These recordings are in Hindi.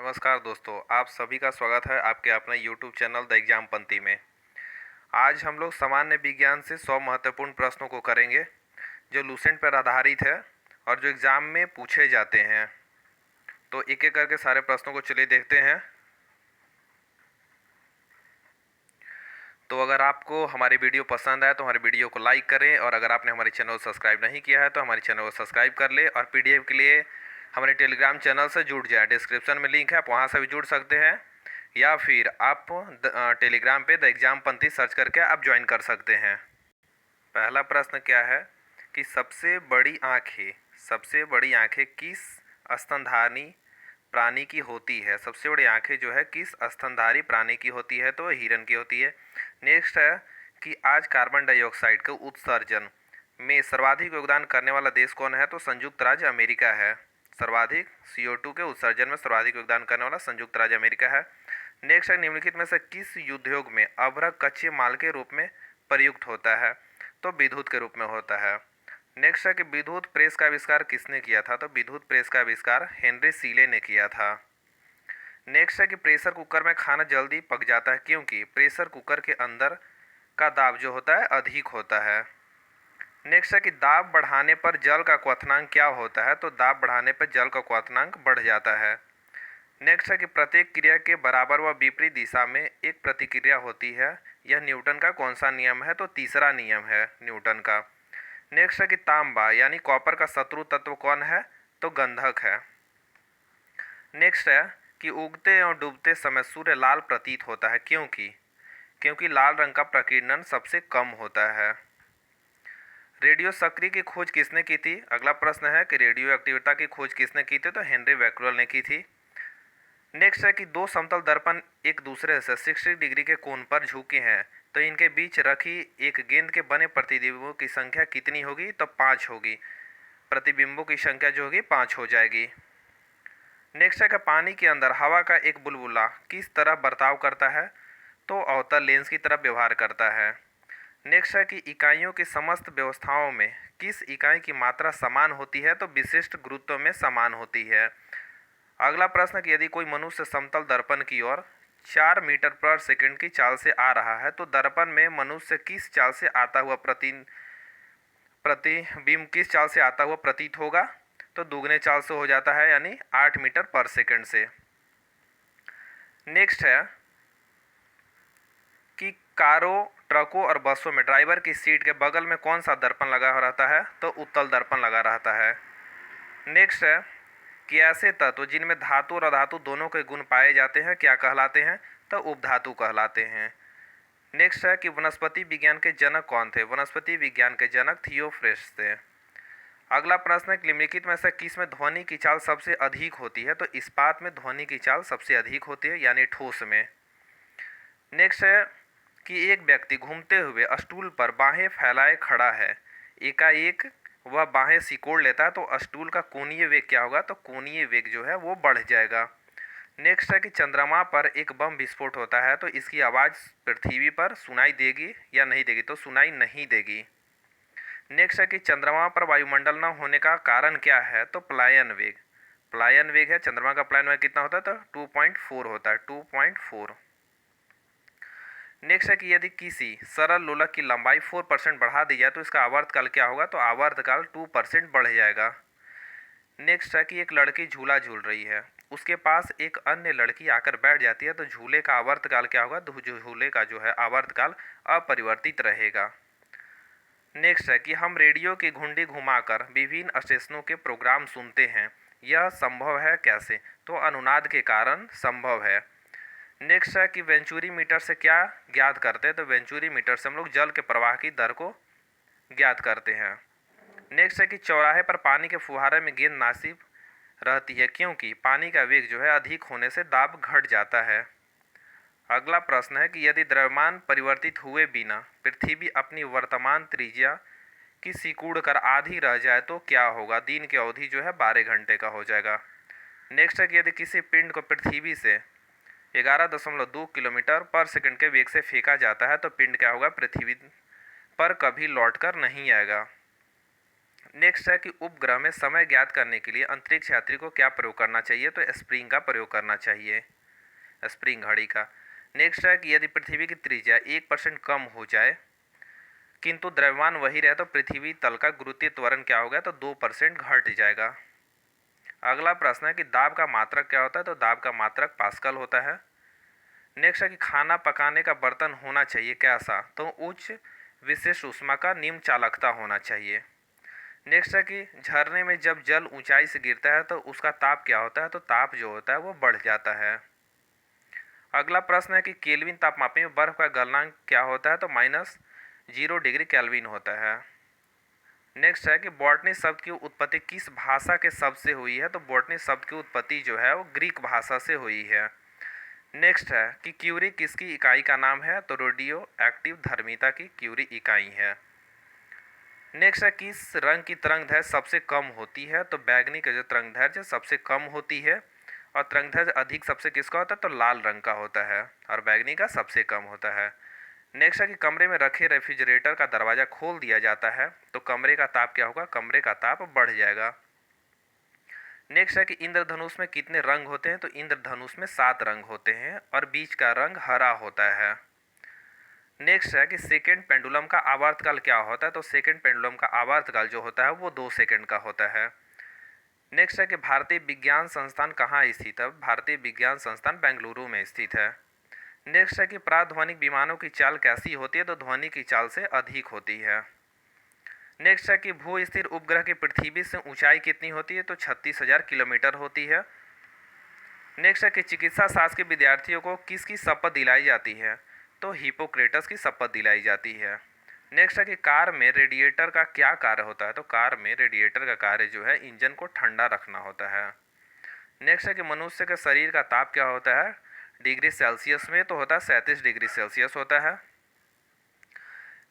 नमस्कार दोस्तों, आप सभी का स्वागत है आपके अपने यूट्यूब चैनल द एग्जाम पंक्ति में। आज हम लोग सामान्य विज्ञान से 100 महत्वपूर्ण प्रश्नों को करेंगे जो लूसेंट पर आधारित है और जो एग्ज़ाम में पूछे जाते हैं। तो एक एक करके सारे प्रश्नों को चलिए देखते हैं। तो अगर आपको हमारी वीडियो पसंद आए तो हमारी वीडियो को लाइक करें, और अगर आपने हमारे चैनल को सब्सक्राइब नहीं किया है तो हमारे चैनल को सब्सक्राइब कर ले, और पीडीएफ के लिए हमारे टेलीग्राम चैनल से जुड़ जाए। डिस्क्रिप्शन में लिंक है, आप वहाँ से भी जुड़ सकते हैं, या फिर आप टेलीग्राम पे द एग्जाम पंथी सर्च करके आप ज्वाइन कर सकते हैं। पहला प्रश्न क्या है कि सबसे बड़ी आंखें किस स्तनधारी प्राणी की होती है। सबसे बड़ी आंखें जो है किस स्तनधारी प्राणी की होती है, तो हिरन की होती है। नेक्स्ट है कि आज कार्बन डाइऑक्साइड के उत्सर्जन में सर्वाधिक योगदान करने वाला देश कौन है, तो संयुक्त राज्य अमेरिका है। सर्वाधिक CO2 के उत्सर्जन में सर्वाधिक योगदान करने वाला संयुक्त राज्य अमेरिका है। नेक्स्ट है निम्नलिखित में से किस उद्योग में अभ्रक कच्चे माल के रूप में प्रयुक्त होता है, तो विद्युत के रूप में होता है। नेक्स्ट है कि विद्युत प्रेस का आविष्कार किसने किया था, तो विद्युत प्रेस का आविष्कार हेनरी सीले ने किया था। नेक्स्ट है कि प्रेशर कुकर में खाना जल्दी पक जाता है क्योंकि प्रेशर कुकर के अंदर का दाब जो होता है अधिक होता है। नेक्स्ट है कि दाब बढ़ाने पर जल का क्वथनांक क्या होता है, तो दाब बढ़ाने पर जल का क्वथनांक बढ़ जाता है। नेक्स्ट है कि प्रत्येक क्रिया के बराबर व विपरीत दिशा में एक प्रतिक्रिया होती है। यह न्यूटन का कौन सा नियम है, तो तीसरा नियम है न्यूटन का। नेक्स्ट है कि तांबा यानी कॉपर का शत्रु तत्व कौन है, तो गंधक है। नेक्स्ट है कि उगते और डूबते समय सूर्य लाल प्रतीत होता है क्योंकि लाल रंग का प्रकीर्णन सबसे कम होता है। रेडियो सक्रिय की खोज किसने की थी। अगला प्रश्न है कि रेडियो एक्टिविटी की खोज किसने की थी, तो हेनरी बैक्यूरेल ने की थी। नेक्स्ट है कि दो समतल दर्पण एक दूसरे से 60 डिग्री के कोण पर झुके हैं, तो इनके बीच रखी एक गेंद के बने प्रतिबिंबों की संख्या कितनी होगी, तो 5 होगी। प्रतिबिंबों की संख्या जो होगी 5 हो जाएगी। नेक्स्ट है कि पानी के अंदर हवा का एक बुलबुला किस तरह बर्ताव करता है, तो अवतल लेंस की तरह व्यवहार करता है। नेक्स्ट है कि इकाइयों की समस्त व्यवस्थाओं में किस इकाई की मात्रा समान होती है, तो विशिष्ट गुरुत्व में समान होती है। अगला प्रश्न कि यदि कोई मनुष्य समतल दर्पण की ओर 4 मीटर पर सेकंड की चाल से आ रहा है, तो दर्पण में मनुष्य किस चाल से आता हुआ प्रतिबिंब किस चाल से आता हुआ प्रतीत होगा, तो दुगने चाल से हो जाता है, यानी 8 मीटर पर सेकंड से। नेक्स्ट है कि कारों, ट्रकों और बसों में ड्राइवर की सीट के बगल में कौन सा दर्पण लगा रहता है, तो उत्तल दर्पण लगा रहता है। नेक्स्ट है कि ऐसे तत्व जिनमें धातु और अधातु दोनों के गुण पाए जाते हैं क्या कहलाते हैं, तो उपधातु कहलाते हैं। नेक्स्ट है कि वनस्पति विज्ञान के जनक कौन थे। वनस्पति विज्ञान के जनक थियोफ्रेस्ट थे। अगला प्रश्न है कि निम्नलिखित में से किस में ध्वनि की चाल सबसे अधिक होती है, तो इस्पात में ध्वनि की चाल सबसे अधिक होती है, यानी ठोस में। नेक्स्ट है कि एक व्यक्ति घूमते हुए स्टूल पर बाहें फैलाए खड़ा है, एकाएक वह बाहें सिकोड़ लेता है, तो स्टूल का कोणीय वेग क्या होगा, तो कोणीय वेग जो है वो बढ़ जाएगा। नेक्स्ट है कि चंद्रमा पर एक बम विस्फोट होता है, तो इसकी आवाज़ पृथ्वी पर सुनाई देगी या नहीं देगी, तो सुनाई नहीं देगी। नेक्स्ट है कि चंद्रमा पर वायुमंडल न होने का कारण क्या है, तो पलायन वेग। पलायन वेग है, चंद्रमा का पलायन वेग कितना होता है, तो 2.4 होता है, 2.4। नेक्स्ट है कि यदि किसी सरल लोलक की लंबाई 4% बढ़ा दी जाए तो इसका आवर्तकाल क्या होगा, तो आवर्तकाल 2% बढ़ जाएगा। नेक्स्ट है कि एक लड़की झूला झूल रही है, उसके पास एक अन्य लड़की आकर बैठ जाती है, तो झूले का आवर्तकाल क्या होगा, तो झूले का जो है आवर्तकाल अपरिवर्तित रहेगा। नेक्स्ट है कि हम रेडियो की घुंडी घुमाकर विभिन्न स्टेशनों के प्रोग्राम सुनते हैं, यह संभव है कैसे, तो अनुनाद के कारण संभव है। नेक्स्ट है कि वेंचुरी मीटर से क्या ज्ञात करते हैं, तो वेंचुरी मीटर से हम लोग जल के प्रवाह की दर को ज्ञात करते हैं। नेक्स्ट है कि चौराहे पर पानी के फुहारे में गेंद नासिब रहती है क्योंकि पानी का वेग जो है अधिक होने से दाब घट जाता है। अगला प्रश्न है कि यदि द्रव्यमान परिवर्तित हुए बिना पृथ्वी अपनी वर्तमान त्रिज्या की सिकुड़ कर आधी रह जाए तो क्या होगा, दिन की अवधि जो है 12 घंटे का हो जाएगा। नेक्स्ट है कि यदि किसी पिंड को पृथ्वी से 11.2 किलोमीटर पर सेकंड के वेग से फेंका जाता है तो पिंड क्या होगा, पृथ्वी पर कभी लौट कर नहीं आएगा। नेक्स्ट है कि उपग्रह में समय ज्ञात करने के लिए अंतरिक्ष यात्री को क्या प्रयोग करना चाहिए, तो स्प्रिंग का प्रयोग करना चाहिए, स्प्रिंग घड़ी का। नेक्स्ट है कि यदि पृथ्वी की त्रिज्या 1% कम हो जाए किंतु द्रव्यमान वही रहे तो पृथ्वी तल का गुरुत्वीय त्वरण क्या होगा, तो 2% घट जाएगा। अगला प्रश्न है कि दाब का मात्रक क्या होता है, तो दाब का मात्रक पास्कल होता है। नेक्स्ट है कि खाना पकाने का बर्तन होना चाहिए कैसा, तो उच्च विशिष्ट ऊष्मा का निम्न चालकता होना चाहिए। नेक्स्ट है कि झरने में जब जल ऊंचाई से गिरता है तो उसका ताप क्या होता है, तो ताप जो होता है वो बढ़ जाता है। अगला प्रश्न है कि केल्विन तापमापी में बर्फ का गलनांक क्या होता है, तो -0 डिग्री केल्विन होता है। नेक्स्ट है कि बॉटनी शब्द की उत्पत्ति किस भाषा के शब्द से हुई है, तो बॉटनी शब्द की उत्पत्ति जो है वो ग्रीक भाषा से हुई है। नेक्स्ट है कि क्यूरी किसकी इकाई का नाम है, तो रेडियो एक्टिव धर्मिता की क्यूरी इकाई है। नेक्स्ट है किस रंग की तरंगदैर्घ्य सबसे कम होती है, तो बैगनी का जो तरंगदैर्घ्य सबसे कम होती है, और तरंगदैर्घ्य अधिक सबसे किसका होता है, तो लाल रंग का होता है, और बैगनी का सबसे कम होता है। नेक्स्ट है कि कमरे में रखे रेफ्रिजरेटर का दरवाज़ा खोल दिया जाता है तो कमरे का ताप क्या होगा, कमरे का ताप बढ़ जाएगा। नेक्स्ट है कि इंद्रधनुष में कितने रंग होते हैं, तो इंद्रधनुष में 7 रंग होते हैं और बीच का रंग हरा होता है। नेक्स्ट है कि सेकेंड पेंडुलम का आवर्तकाल क्या होता है, तो सेकेंड पेंडुलम का आवर्तकाल जो होता है वो 2 सेकेंड का होता है। नेक्स्ट है कि भारतीय विज्ञान संस्थान कहाँ स्थित है, भारतीय विज्ञान संस्थान बेंगलुरु में स्थित है। नेक्स्ट है कि प्राध्वनिक विमानों की चाल कैसी होती है, तो ध्वनि की चाल से अधिक होती है। नेक्स्ट है कि भू स्थिर उपग्रह की पृथ्वी से ऊंचाई कितनी होती है, तो 36,000 किलोमीटर होती है। नेक्स्ट है कि चिकित्सा शास्त्र के विद्यार्थियों को किसकी शपथ दिलाई जाती है, तो हिपोक्रेटस की शपथ दिलाई जाती है। नेक्स्ट है कि कार में रेडिएटर का क्या कार्य होता है, तो कार में रेडिएटर का कार्य जो है इंजन को ठंडा रखना होता है। नेक्स्ट है कि मनुष्य के शरीर का ताप क्या होता है, डिग्री सेल्सियस में तो होता है 37 डिग्री सेल्सियस होता है।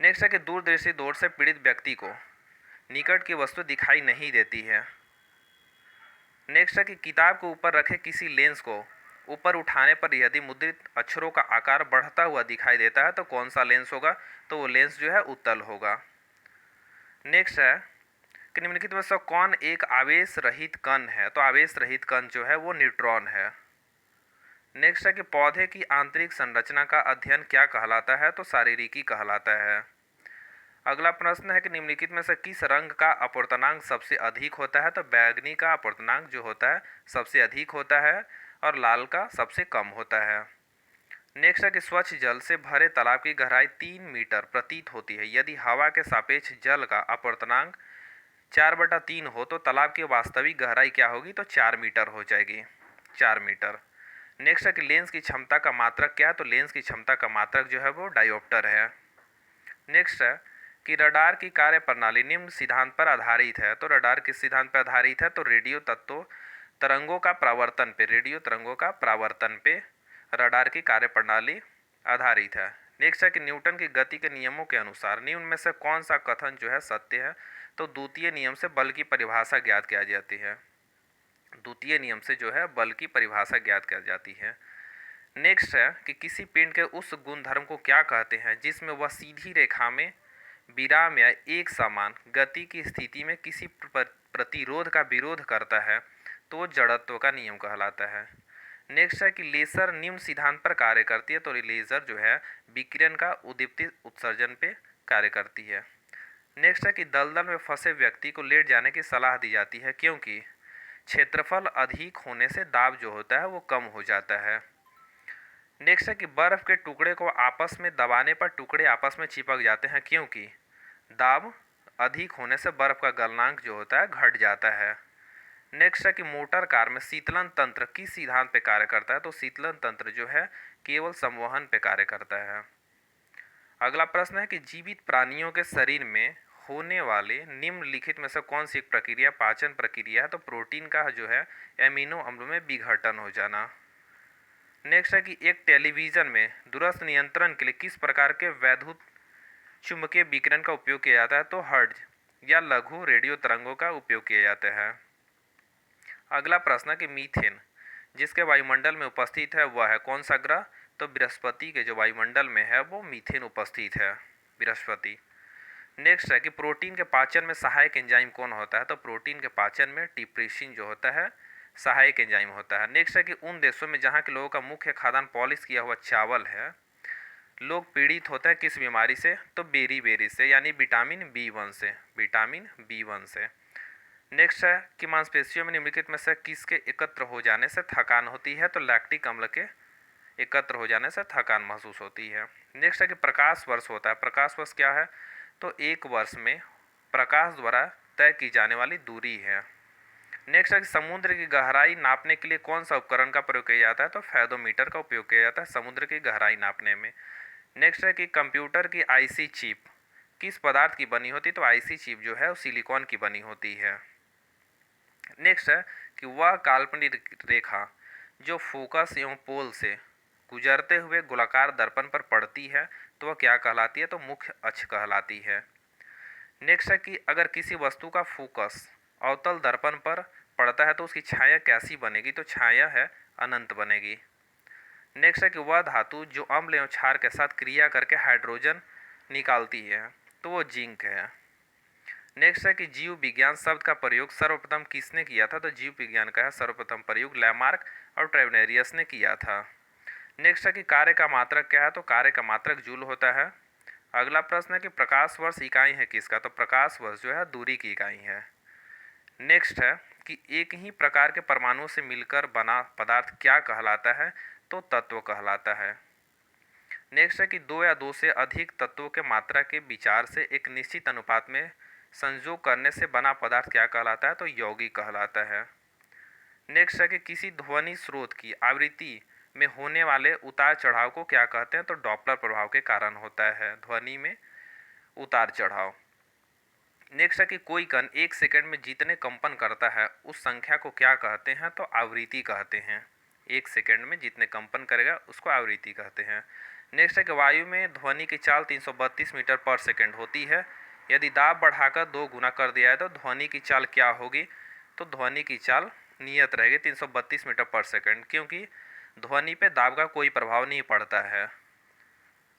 नेक्स्ट है कि दूरदृष्टि दोष से पीड़ित व्यक्ति को निकट की वस्तु दिखाई नहीं देती है। नेक्स्ट है कि किताब को ऊपर रखे किसी लेंस को ऊपर उठाने पर यदि मुद्रित अक्षरों का आकार बढ़ता हुआ दिखाई देता है तो कौन सा लेंस होगा, तो वो लेंस जो है उत्तल होगा। नेक्स्ट है कि निम्नलिखित में से कौन एक आवेश रहित कण है, तो आवेश रहित कण जो है वो न्यूट्रॉन है। नेक्स्ट है कि पौधे की आंतरिक संरचना का अध्ययन क्या कहलाता है, तो शारीरिकी कहलाता है। अगला प्रश्न है कि निम्नलिखित में से किस रंग का अपवर्तनांक सबसे अधिक होता है, तो बैगनी का अपवर्तनांक जो होता है सबसे अधिक होता है और लाल का सबसे कम होता है। नेक्स्ट है कि स्वच्छ जल से भरे तालाब की गहराई 3 मीटर प्रतीत होती है यदि हवा के सापेक्ष जल का अपवर्तनांक 4/3 हो तो तालाब की वास्तविक गहराई क्या होगी, तो 4 मीटर हो जाएगी, 4 मीटर। नेक्स्ट है कि लेंस की क्षमता का मात्रक क्या है, तो लेंस की क्षमता का मात्रक जो है वो डायोप्टर है। नेक्स्ट है कि रडार की कार्य प्रणाली निम्न सिद्धांत पर आधारित है, तो रडार किस सिद्धांत पर आधारित है, तो रेडियो तत्वों तरंगों का परावर्तन पे, रेडियो तरंगों का परावर्तन पे रडार की कार्य प्रणाली आधारित है। नेक्स्ट है कि न्यूटन की गति के नियमों के अनुसार निम्न में से कौन सा कथन जो है सत्य है, तो द्वितीय नियम से बल की परिभाषा ज्ञात की जाती है, द्वितीय नियम से जो है बल की परिभाषा ज्ञात की जाती है। नेक्स्ट है कि किसी पिंड के उस गुणधर्म को क्या कहते हैं जिसमें वह सीधी रेखा में विराम या एक समान गति की स्थिति में किसी प्रतिरोध का विरोध करता है, तो वो जड़त्व का नियम कहलाता है। नेक्स्ट है कि लेजर निम्न सिद्धांत पर कार्य करती है, तो लेजर जो है विकिरण का उद्दीपित उत्सर्जन पे कार्य करती है। नेक्स्ट है कि दलदल में फंसे व्यक्ति को लेट जाने की सलाह दी जाती है क्योंकि क्षेत्रफल अधिक होने से दाब जो होता है वो कम हो जाता है। नेक्स्ट है कि बर्फ के टुकड़े को आपस में दबाने पर टुकड़े आपस में चिपक जाते हैं क्योंकि दाब अधिक होने से बर्फ का गलनांक जो होता है घट जाता है। नेक्स्ट है कि मोटर कार में शीतलन तंत्र किस सिद्धांत पे कार्य करता है, तो शीतलन तंत्र जो है केवल संवहन पे कार्य करता है। अगला प्रश्न है कि जीवित प्राणियों के शरीर में होने वाले निम्नलिखित में से कौन सी एक प्रक्रिया पाचन प्रक्रिया है, तो प्रोटीन का जो है एमिनो अम्ल में विघटन हो जाना। नेक्स्ट है कि एक टेलीविज़न में दूरस्थ नियंत्रण के लिए किस प्रकार के वैद्युत चुंबकीय विकिरण का उपयोग किया जाता है, तो हर्ट्ज या लघु रेडियो तरंगों का उपयोग किया जाता है। अगला प्रश्न है कि मीथेन जिसके वायुमंडल में उपस्थित है वह है कौन सा ग्रह, तो बृहस्पति के जो वायुमंडल में है वो मीथेन उपस्थित है, बृहस्पति। नेक्स्ट है कि प्रोटीन के पाचन में सहायक एंजाइम कौन होता है? तो प्रोटीन के पाचन में ट्रिप्सिन जो होता है सहायक एंजाइम होता है। नेक्स्ट है कि उन देशों में जहाँ के लोगों का मुख्य खाद्यान्न पॉलिश किया हुआ चावल है, लोग पीड़ित होते हैं किस बीमारी से? तो बेरी से, यानी विटामिन बी 1 से, विटामिन बी 1 से। नेक्स्ट है कि मांसपेशियों में निम्नलिखित में से किसके एकत्र हो जाने से थकान होती है? तो लैक्टिक अम्ल के एकत्र हो जाने से थकान महसूस होती है। नेक्स्ट है कि प्रकाश वर्ष होता है। प्रकाश वर्ष क्या है? तो एक वर्ष में प्रकाश द्वारा तय की जाने वाली दूरी है। नेक्स्ट है कि समुद्र की गहराई नापने के लिए कौन सा उपकरण का प्रयोग किया जाता है? तो फेदोमीटर का उपयोग किया जाता है समुद्र की गहराई नापने में। नेक्स्ट है कि कंप्यूटर की आईसी चिप किस पदार्थ की बनी होती है? तो आईसी चिप जो है वो सिलिकॉन की बनी होती है। नेक्स्ट है कि वह काल्पनिक रेखा जो फोकस एवं पोल से गुजरते हुए गोलाकार दर्पण पर पड़ती है तो वह क्या कहलाती है? तो मुख्य अक्ष कहलाती है। नेक्स्ट है कि अगर किसी वस्तु का फोकस अवतल दर्पण पर पड़ता है तो उसकी छाया कैसी बनेगी? तो छाया है अनंत बनेगी। नेक्स्ट है कि वह धातु जो अम्ल एवं क्षार के साथ क्रिया करके हाइड्रोजन निकालती है तो वो जिंक है। नेक्स्ट है कि जीव विज्ञान शब्द का प्रयोग सर्वप्रथम किसने किया था? तो जीव विज्ञान का है सर्वप्रथम प्रयोग लैमार्क और ट्रेवनेरियस ने किया था। नेक्स्ट है कि कार्य का मात्रक क्या है? तो कार्य का मात्रक जूल होता है। अगला प्रश्न है कि प्रकाश वर्ष इकाई है किसका? तो प्रकाश वर्ष जो है दूरी की इकाई है। नेक्स्ट है कि एक ही प्रकार के परमाणुओं से मिलकर बना पदार्थ क्या कहलाता है? तो तत्व कहलाता है। नेक्स्ट है कि दो या दो से अधिक तत्वों के मात्रा के विचार से एक निश्चित अनुपात में संयोग करने से बना पदार्थ क्या कहलाता है? तो यौगिक कहलाता है। नेक्स्ट है कि किसी ध्वनि स्रोत की आवृत्ति में होने वाले उतार चढ़ाव को क्या कहते हैं? तो डॉपलर प्रभाव के कारण होता है ध्वनि में उतार चढ़ाव। नेक्स्ट है कि कोई कण एक सेकंड में जितने कंपन करता है उस संख्या को क्या कहते हैं? तो आवृत्ति कहते हैं। एक सेकंड में जितने कंपन करेगा उसको आवृत्ति कहते हैं। नेक्स्ट है कि वायु में ध्वनि की चाल 332 मीटर पर सेकंड होती है। यदि दाब बढ़ाकर 2 गुना कर दिया है तो ध्वनि की चाल क्या होगी? तो ध्वनि की चाल नियत रहेगी 332 मीटर पर सेकंड, क्योंकि ध्वनि पे दाब का कोई प्रभाव नहीं पड़ता है।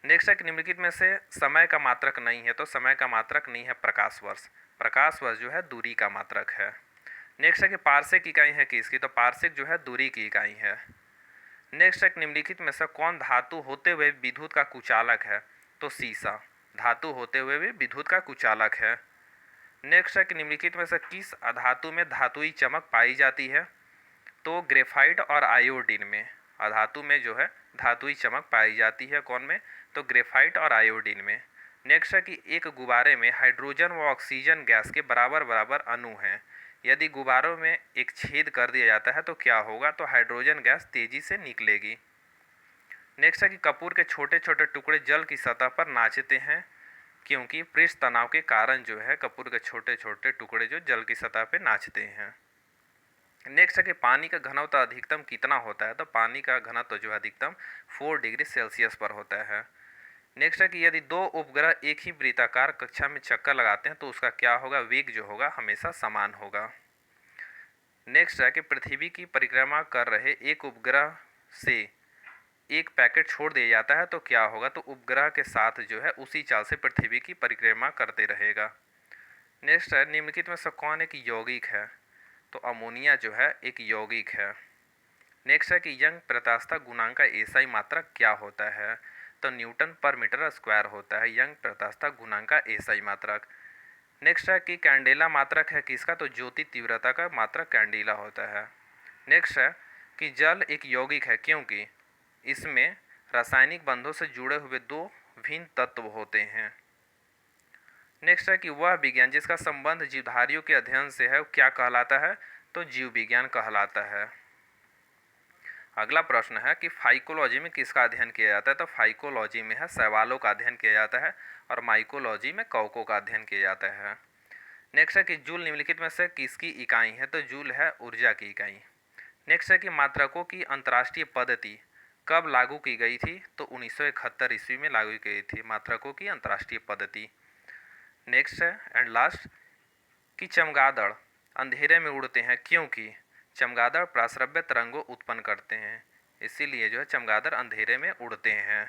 नेक्स्ट है कि निम्नलिखित में से समय का मात्रक नहीं है। तो समय का मात्रक नहीं है प्रकाश वर्ष। प्रकाश वर्ष जो है दूरी का मात्रक है। नेक्स्ट है कि पार्सेक इकाई है किसकी? तो पार्सेक जो है दूरी की इकाई है। नेक्स्ट है कि निम्नलिखित में से कौन धातु होते हुए विद्युत का कुचालक है? तो सीसा धातु होते हुए भी विद्युत का कुचालक है। नेक्स्ट है कि निम्नलिखित में से किस धातु में धातुई चमक पाई जाती है? तो ग्रेफाइट और आयोडीन में अधातु में जो है धातुई चमक पाई जाती है। कौन में? तो ग्रेफाइट और आयोडीन में। नेक्स्ट है कि एक गुब्बारे में हाइड्रोजन व ऑक्सीजन गैस के बराबर बराबर अणु हैं। यदि गुब्बारों में एक छेद कर दिया जाता है तो क्या होगा? तो हाइड्रोजन गैस तेजी से निकलेगी। नेक्स्ट है कि कपूर के छोटे छोटे टुकड़े जल की सतह पर नाचते हैं क्योंकि पृष्ठ तनाव के कारण जो है कपूर के छोटे छोटे टुकड़े जो जल की सतह पर नाचते हैं। नेक्स्ट है कि पानी का घनत्व अधिकतम कितना होता है? तो पानी का घनत्व जो है अधिकतम 4 डिग्री सेल्सियस पर होता है। नेक्स्ट है कि यदि दो उपग्रह एक ही वृत्ताकार कक्षा में चक्कर लगाते हैं तो उसका क्या होगा? वेग जो होगा हमेशा समान होगा। नेक्स्ट है कि पृथ्वी की परिक्रमा कर रहे एक उपग्रह से एक पैकेट छोड़ दिया जाता है तो क्या होगा? तो उपग्रह के साथ जो है उसी चाल से पृथ्वी की परिक्रमा करते रहेगा। नेक्स्ट है निम्नलिखित में से कौन एक यौगिक है? तो अमोनिया जो है एक यौगिक है। नेक्स्ट है कि यंग प्रत्यास्थता गुणांक का एसआई मात्रक क्या होता है? तो न्यूटन पर मीटर स्क्वायर होता है यंग प्रत्यास्थता गुणांक का एसआई मात्रक। नेक्स्ट है कि कैंडेला मात्रक है किसका? तो ज्योति तीव्रता का मात्रक कैंडेला होता है। नेक्स्ट है कि जल एक यौगिक है क्योंकि इसमें रासायनिक बंधों से जुड़े हुए दो भिन्न तत्व होते हैं। नेक्स्ट है कि वह विज्ञान जिसका संबंध जीवधारियों के अध्ययन से है वो क्या कहलाता है? तो जीव विज्ञान कहलाता है। अगला प्रश्न है कि फाइकोलॉजी में किसका अध्ययन किया जाता है? तो फाइकोलॉजी में है शैवालों का अध्ययन किया जाता है और माइकोलॉजी में कवकों का अध्ययन किया जाता है। नेक्स्ट है कि जूल निम्नलिखित में से किसकी इकाई है? तो जूल है ऊर्जा की इकाई। नेक्स्ट है कि मात्रकों की अंतर्राष्ट्रीय पद्धति कब लागू की गई थी? तो 1971 ईस्वी में लागू की गई थी मात्रकों की अंतर्राष्ट्रीय पद्धति। नेक्स्ट है एंड लास्ट कि चमगादड़ अंधेरे में उड़ते हैं क्योंकि चमगादड़ प्राश्रव्य तरंगों उत्पन्न करते हैं, इसीलिए जो है चमगादड़ अंधेरे में उड़ते हैं।